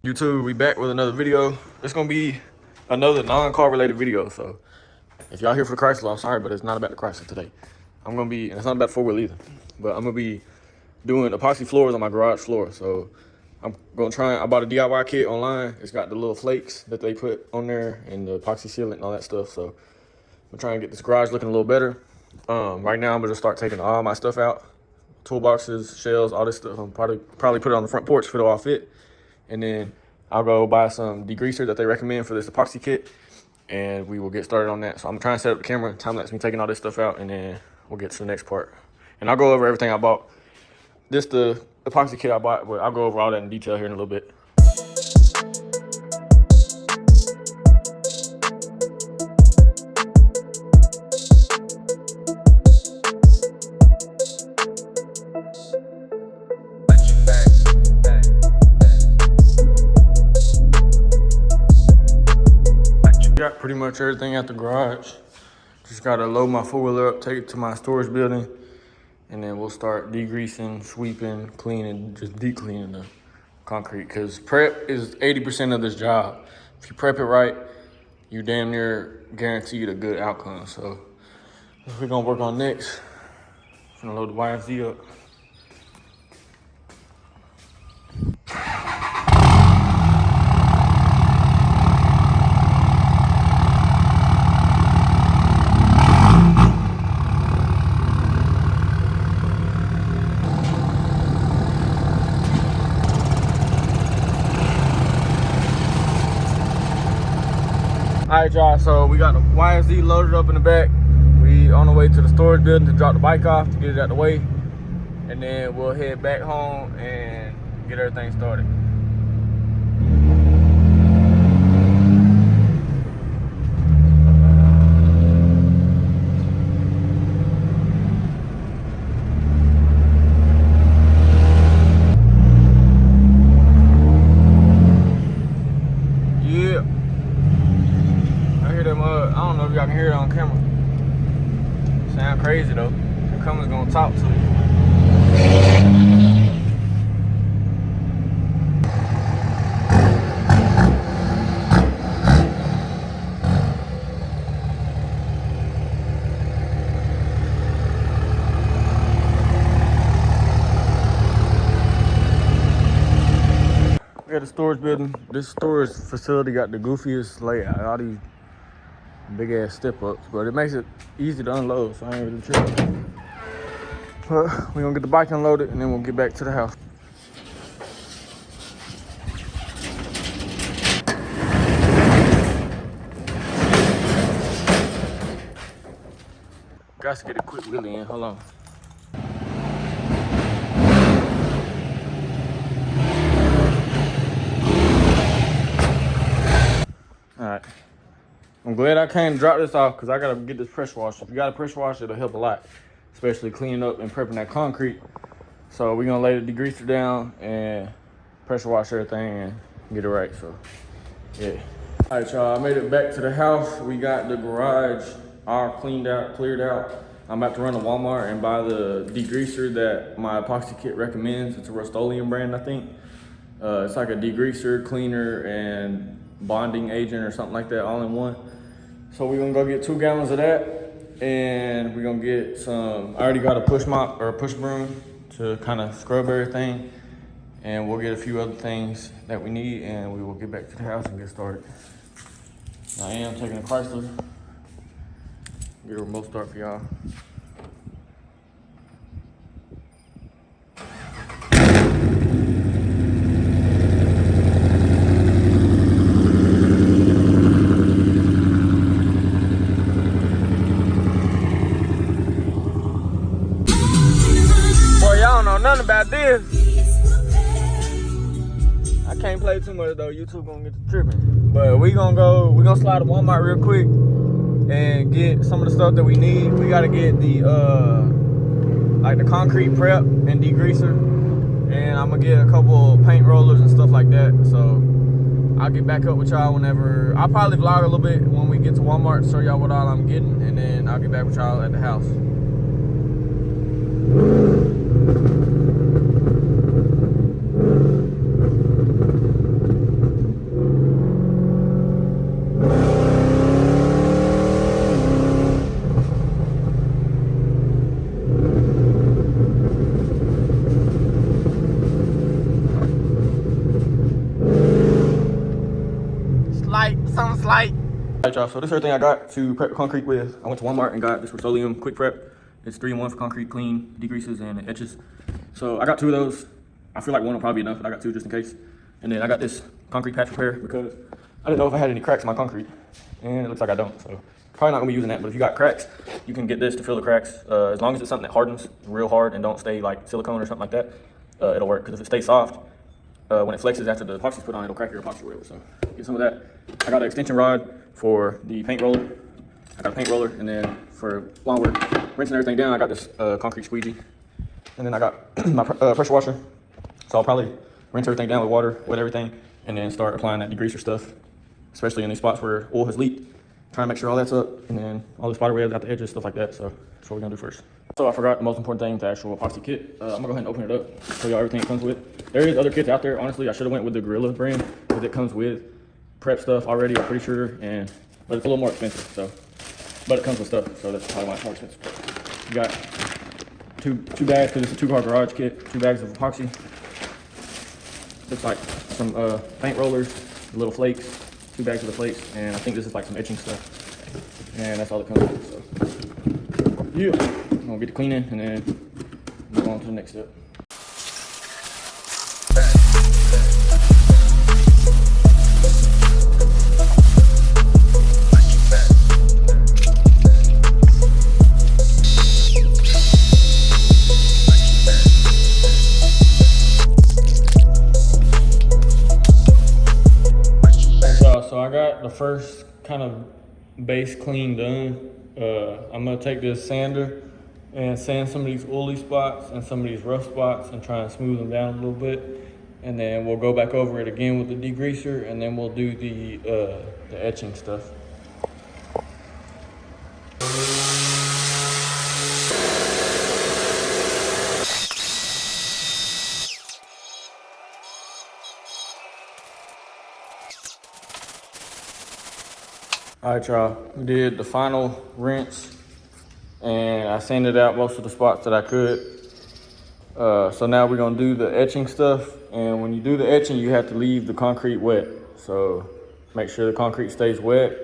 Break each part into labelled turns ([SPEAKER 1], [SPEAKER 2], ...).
[SPEAKER 1] YouTube, we back with another video. It's gonna be another non-car related video. So if y'all here for the Chrysler, I'm sorry, but it's not about the Chrysler today. And it's not about four-wheel either. But I'm gonna be doing epoxy floors on my garage floor. So I'm gonna try. I bought a DIY kit online. It's got the little flakes that they put on there and the epoxy sealant and all that stuff. So I'm trying to get this garage looking a little better. Right now I'm gonna start taking all my stuff out, toolboxes, shelves, all this stuff. I'm probably put it on the front porch if it'll all fit. And then I'll go buy some degreaser that they recommend for this epoxy kit, and we will get started on that. So I'm trying to set up the camera, time-lapse me taking all this stuff out, and then we'll get to the next part. And I'll go over everything I bought. This the epoxy kit I bought, but I'll go over all that in detail here in a little bit. Got pretty much everything at the garage. Just gotta load my four-wheeler up, take it to my storage building, and then we'll start degreasing, sweeping, cleaning, just deep cleaning the concrete. Cause prep is 80% of this job. If you prep it right, you damn near guaranteed a good outcome. So that's what we're gonna work on next. I'm gonna load the YFZ up. All right, y'all, so we got the YFZ loaded up in the back. We on the way to the storage building to drop the bike off to get it out the way. And then we'll head back home and get everything started. I don't know if y'all can hear it on camera. Sound crazy though. The camera's gonna talk to you. We at the storage building. This storage facility got the goofiest layout. All these big ass step ups, but it makes it easy to unload, so I ain't really tripping. But we're gonna get the bike unloaded and then we'll get back to the house. Got to get a quick wheelie in, hold on. All right. I'm glad I came to drop this off because I gotta get this pressure washed. If you got a pressure wash, it'll help a lot, especially cleaning up and prepping that concrete. So we're gonna lay the degreaser down and pressure wash everything and get it right, so yeah. All right, y'all, I made it back to the house. We got the garage all cleaned out, cleared out. I'm about to run to Walmart and buy the degreaser that my epoxy kit recommends. It's a Rust-Oleum brand, I think. It's like a degreaser, cleaner, and bonding agent or something like that all in one. So we're gonna go get 2 gallons of that, and we're gonna get some, I already got a push mop or a push broom to kind of scrub everything, and we'll get a few other things that we need, and we will get back to the house and get started. I am taking a Chrysler, get a remote start for y'all. Nothing about this. I can't play too much though. YouTube gonna get to tripping. But we gonna slide to Walmart real quick and get some of the stuff that we need. We gotta get the like the concrete prep and degreaser, and I'm gonna get a couple paint rollers and stuff like that. So I'll get back up with y'all whenever. I'll probably vlog a little bit when we get to Walmart, show y'all what all I'm getting, and then I'll get back with y'all at the house.
[SPEAKER 2] light.
[SPEAKER 1] Alright, y'all, so this is everything I got to prep concrete with. I went to Walmart and got this Rust-Oleum quick prep. It's 3-in-1 for concrete, clean, degreases, and it etches. So I got 2 of those. I feel like one will probably be enough, but I got 2 just in case. And then I got this concrete patch repair because I didn't know if I had any cracks in my concrete. And it looks like I don't, so probably not gonna be using that. But if you got cracks, you can get this to fill the cracks. As long as it's something that hardens real hard and don't stay like silicone or something like that, it'll work. Because if it stays soft, when it flexes after the epoxy's put on, it'll crack your epoxy or whatever. So get some of that. I got an extension rod for the paint roller. I got a paint roller, and then for while we're rinsing everything down, I got this concrete squeegee. And then I got my pressure washer. So I'll probably rinse everything down with water, wet everything, and then start applying that degreaser stuff, especially in these spots where oil has leaked. Try and make sure all that's up, and then all the spider webs out the edges, stuff like that. So that's what we're gonna do first. So I forgot the most important thing, the actual epoxy kit. I'm gonna go ahead and open it up, show y'all everything it comes with. There is other kits out there. Honestly, I should have went with the Gorilla brand, because it comes with prep stuff already, I'm pretty sure, but it's a little more expensive. So, but it comes with stuff, so that's probably why it's more expensive. You got two bags, because it's a 2-car garage kit. 2 bags of epoxy. Looks like some paint rollers, little flakes, 2 bags of the flakes, and I think this is like some etching stuff. And that's all it comes with. So yeah, I'm gonna get to cleaning and then move on to the next step. So I got the first kind of base clean done. I'm gonna take this sander and sand some of these oily spots and some of these rough spots and try and smooth them down a little bit. And then we'll go back over it again with the degreaser, and then we'll do the etching stuff. All right, y'all, we did the final rinse and I sanded out most of the spots that I could. So now we're gonna do the etching stuff. And when you do the etching, you have to leave the concrete wet. So make sure the concrete stays wet.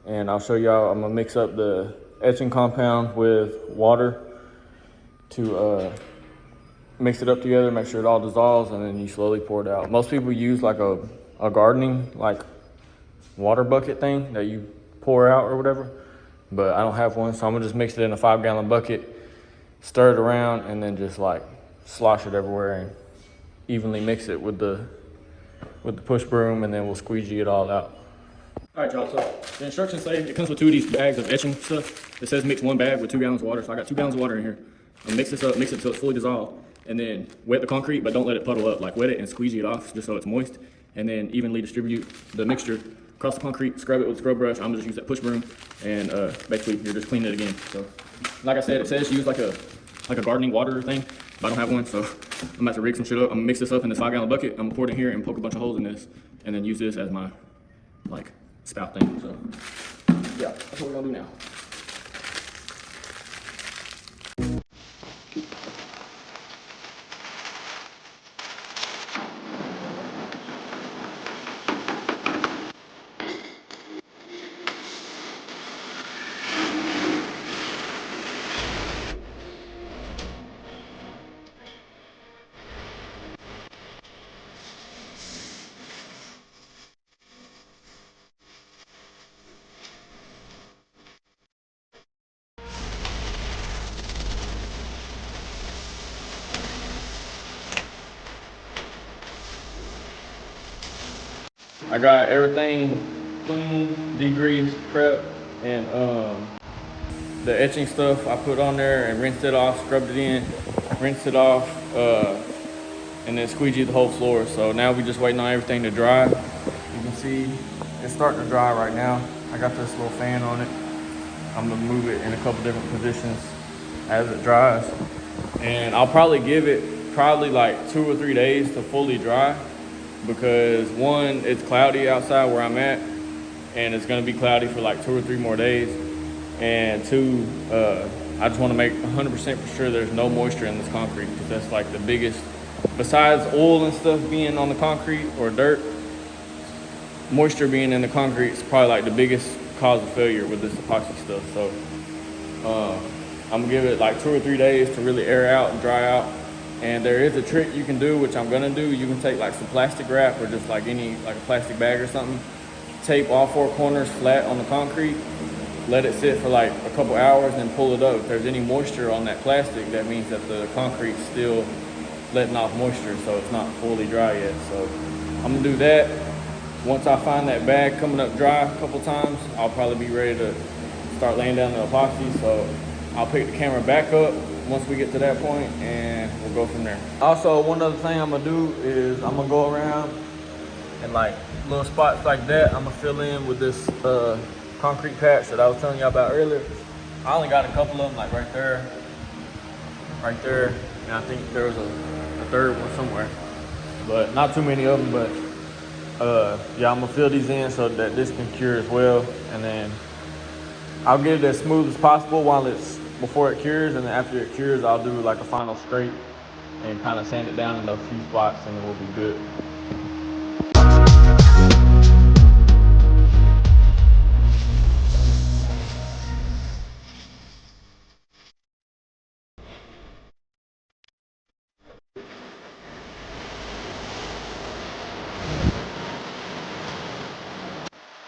[SPEAKER 1] And I'll show y'all, I'm gonna mix up the etching compound with water to mix it up together, make sure it all dissolves, and then you slowly pour it out. Most people use like a gardening, like water bucket thing that you pour out or whatever, but I don't have one, so I'm gonna just mix it in a 5-gallon bucket, stir it around, and then just like slosh it everywhere and evenly mix it with the push broom, and then we'll squeegee it all out. All right, y'all, so the instructions say it comes with 2 of these bags of etching stuff. It says mix 1 bag with 2 gallons of water, so I got 2 gallons of water in here. I'll mix this up, mix it until it's fully dissolved, and then wet the concrete, but don't let it puddle up. Like, wet it and squeegee it off just so it's moist, and then evenly distribute the mixture across the concrete, scrub it with a scrub brush. I'm gonna just use that push broom, and basically you're just cleaning it again. So, like I said, it says use like a gardening water thing, but I don't have one, so I'm about to rig some shit up. I'm gonna mix this up in this 5-gallon bucket. I'm gonna pour it in here and poke a bunch of holes in this, and then use this as my like spout thing. So yeah, that's what we're gonna do now. I got everything clean, degreased, prepped, and the etching stuff I put on there and rinsed it off, scrubbed it in, rinsed it off, and then squeegeed the whole floor. So now we're just waiting on everything to dry. You can see it's starting to dry right now. I got this little fan on it. I'm gonna move it in a couple different positions as it dries. And I'll probably give it like 2 or 3 days to fully dry, because 1, it's cloudy outside where I'm at, and it's gonna be cloudy for like 2 or 3 more days. And 2, I just wanna make 100% for sure there's no moisture in this concrete, because that's like the biggest, besides oil and stuff being on the concrete or dirt, moisture being in the concrete is probably like the biggest cause of failure with this epoxy stuff. So I'm gonna give it like 2 or 3 days to really air out and dry out. And there is a trick you can do, which I'm gonna do. You can take like some plastic wrap or just like a plastic bag or something, tape all 4 corners flat on the concrete, let it sit for like a couple hours, and pull it up. If there's any moisture on that plastic, that means that the concrete's still letting off moisture, so it's not fully dry yet. So I'm gonna do that. Once I find that bag coming up dry a couple times, I'll probably be ready to start laying down the epoxy. So I'll pick the camera back up once we get to that point, and we'll go from there. Also, one other thing I'm gonna do is I'm gonna go around and like little spots like that, I'm gonna fill in with this concrete patch that I was telling you about earlier. I only got a couple of them, like right there, and I think there was a third one somewhere, but not too many of them. But yeah, I'm gonna fill these in so that this can cure as well, and then I'll get it as smooth as possible before it cures, and then after it cures, I'll do like a final scrape and kind of sand it down in a few spots, and then we'll be good.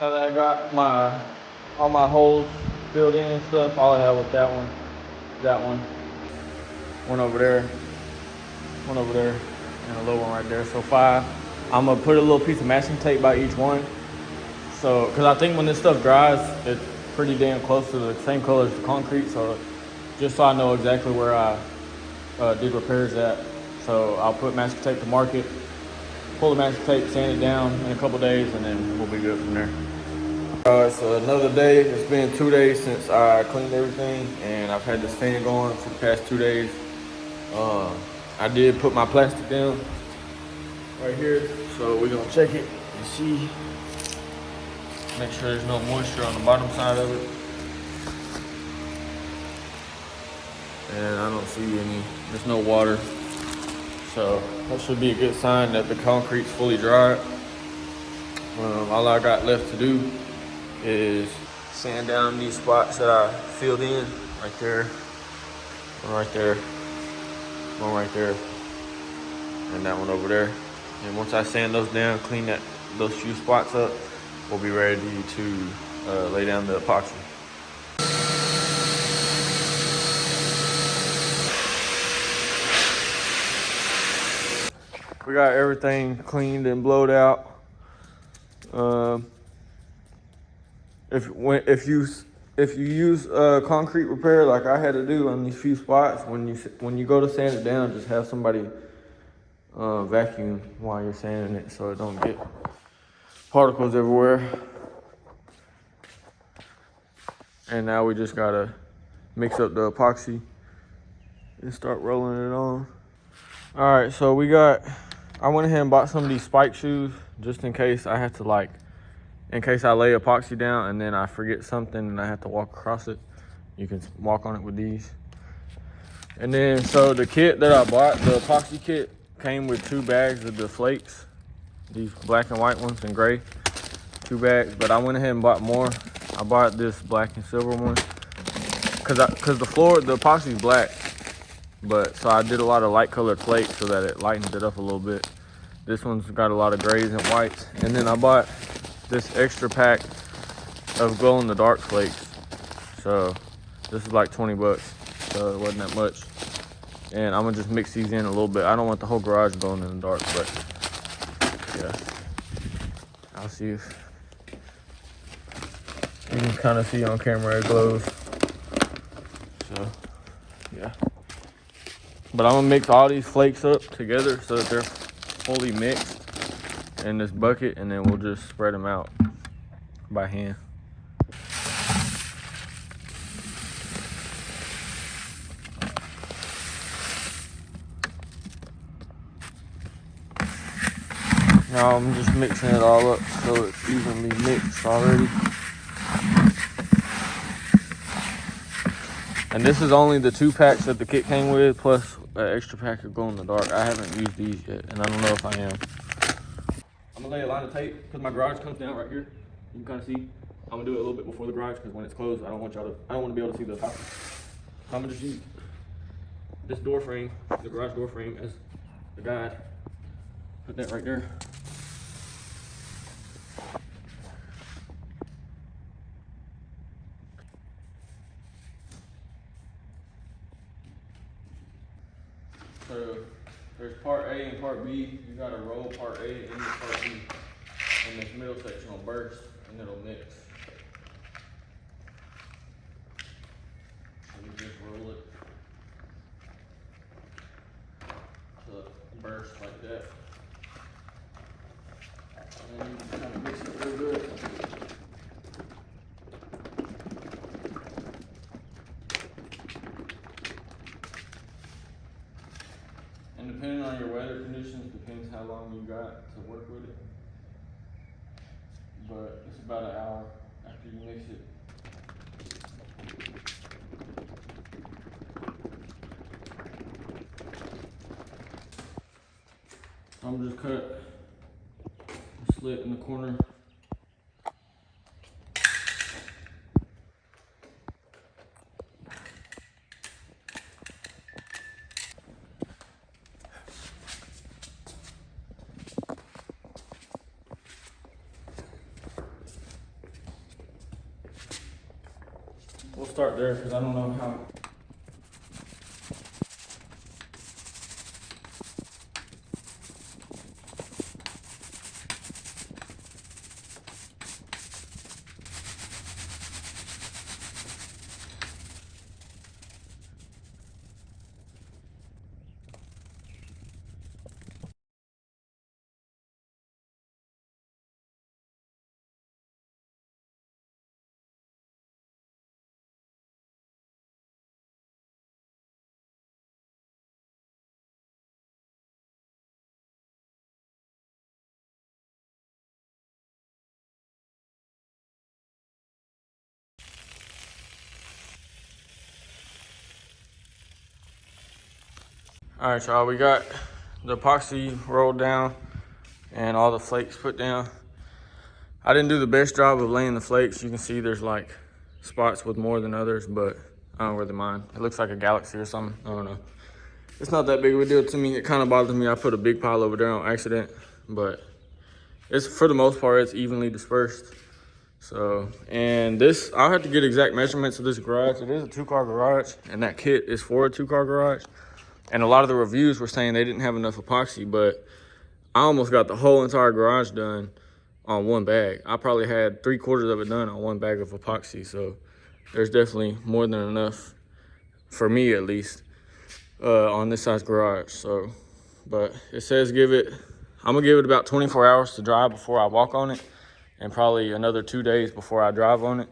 [SPEAKER 1] Now that I got all my holes filled in and stuff, all I have was that one over there, and a little one right there. So 5. I'm gonna put a little piece of masking tape by each one. So, cause I think when this stuff dries, it's pretty damn close to the same color as the concrete. So, just so I know exactly where I did repairs at. So I'll put masking tape to mark it, pull the masking tape, sand it down in a couple days, and then we'll be good from there. Alright, so another day. It's been 2 days since I cleaned everything, and I've had this fan going for the past 2 days. I did put my plastic down right here, so we're gonna check it and see. Make sure there's no moisture on the bottom side of it. And I don't see any, there's no water. So that should be a good sign that the concrete's fully dried. All I got left to do is sand down these spots that I filled in. Right there, one right there, one right there, and that one over there. And once I sand those down, clean those few spots up, we'll be ready to lay down the epoxy. We got everything cleaned and blowed out. If you use concrete repair like I had to do on these few spots, when you go to sand it down, just have somebody vacuum while you're sanding it so it don't get particles everywhere. And now we just gotta mix up the epoxy and start rolling it on. All right, so I went ahead and bought some of these spike shoes just in case I have to in case I lay epoxy down and then I forget something and I have to walk across it. You can walk on it with these. And then, so the kit that I bought, the epoxy kit, came with 2 bags of the flakes. These black and white ones and gray, 2 bags, but I went ahead and bought more. I bought this black and silver one cause the epoxy is black, but so I did a lot of light colored flakes so that it lightens it up a little bit. This one's got a lot of grays and whites. And then I bought this extra pack of glow in the dark flakes. So this is like 20 bucks, so it wasn't that much. And I'm gonna just mix these in a little bit. I don't want the whole garage glowing in the dark, but yeah. I'll see if you can kind of see on camera it glows. So yeah. But I'm gonna mix all these flakes up together so that they're fully mixed in this bucket, and then we'll just spread them out by hand. Now I'm just mixing it all up so it's evenly mixed already. And this is only the 2 packs that the kit came with, plus an extra pack of glow in the dark. I haven't used these yet, and I don't know if I am. I'm gonna lay a line of tape because my garage comes down right here. You can kind of see. I'm gonna do it a little bit before the garage because when it's closed, I don't want to be able to see the top. So I'm gonna just use this door frame, the garage door frame, as the guide. Put that right there. So there's part A and part B. You gotta roll part A into part B, and this middle section will burst and it'll mix. So you just roll it to burst like that, and then you just kind of mix it real good. And depending on your weather conditions, depends how long you got to work with it. But it's about an hour after you mix it. I'm just cut a slit in the corner. We'll start there because I don't know how. All right, y'all, we got the epoxy rolled down and all the flakes put down. I didn't do the best job of laying the flakes. You can see there's like spots with more than others, but I don't really mind. It looks like a galaxy or something, I don't know. It's not that big of a deal to me. It kind of bothers me. I put a big pile over there on accident, but it's, for the most part, it's evenly dispersed. So, and this, I'll have to get exact measurements of this garage. It is a 2-car garage, and that kit is for a 2-car garage. And a lot of the reviews were saying they didn't have enough epoxy, but I almost got the whole entire garage done on one bag. I probably had 3/4 of it done on one bag of epoxy. So there's definitely more than enough, for me at least, on this size garage. So, but it says I'm gonna give it about 24 hours to dry before I walk on it, and probably another 2 days before I drive on it.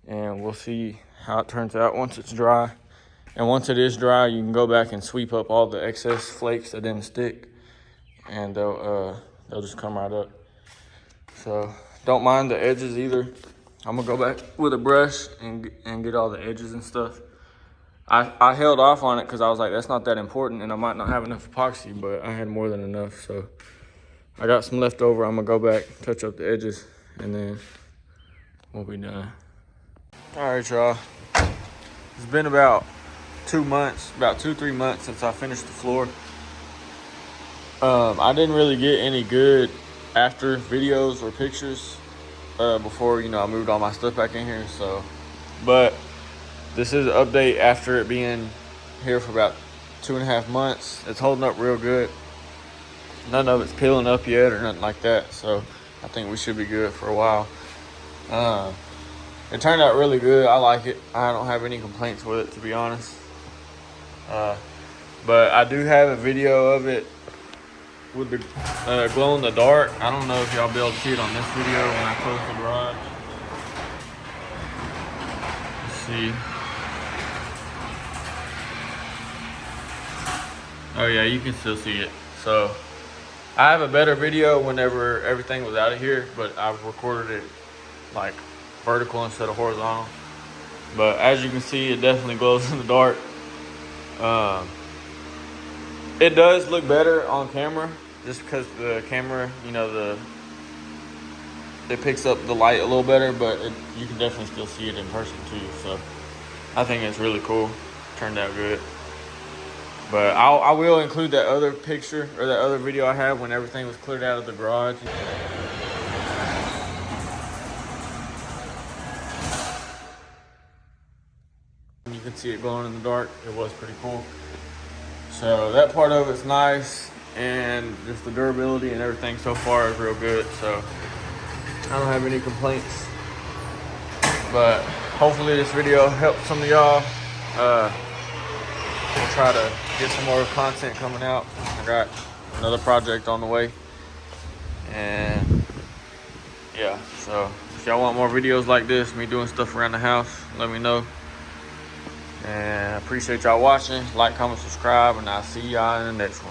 [SPEAKER 1] And we'll see how it turns out once it's dry. And once it is dry, you can go back and sweep up all the excess flakes that didn't stick, and they'll just come right up. So don't mind the edges either. I'm gonna go back with a brush and get all the edges and stuff. I held off on it because I was like, that's not that important, and I might not have enough epoxy, but I had more than enough. So I got some left over. I'm gonna go back, touch up the edges, and then we'll be done. All right, y'all. It's been about 2 months, about 2-3 months since I finished the floor. I didn't really get any good after videos or pictures before, you know, I moved all my stuff back in here. So, but this is an update after it being here for about 2.5 months. It's holding up real good. None of it's peeling up yet or nothing like that. So I think we should be good for a while. It turned out really good. I like it. I don't have any complaints with it, to be honest. But I do have a video of it with the glow in the dark. I don't know if y'all be able to see it on this video when I close the garage. Let's see. Oh yeah, you can still see it. So I have a better video whenever everything was out of here, but I've recorded it like vertical instead of horizontal. But as you can see, it definitely glows in the dark. It does look better on camera, just because the camera, you know, it picks up the light a little better, but you can definitely still see it in person too. So I think it's really cool. Turned out good. But I will include that other picture or that other video I had when everything was cleared out of the garage. You can see it glowing in the dark. It was pretty cool. So that part of it's nice, and just the durability and everything so far is real good. So I don't have any complaints. But hopefully this video helped some of y'all. We'll try to get some more content coming out. I got another project on the way. And yeah, so if y'all want more videos like this, me doing stuff around the house, let me know. And I appreciate y'all watching. Like, comment, subscribe, and I'll see y'all in the next one.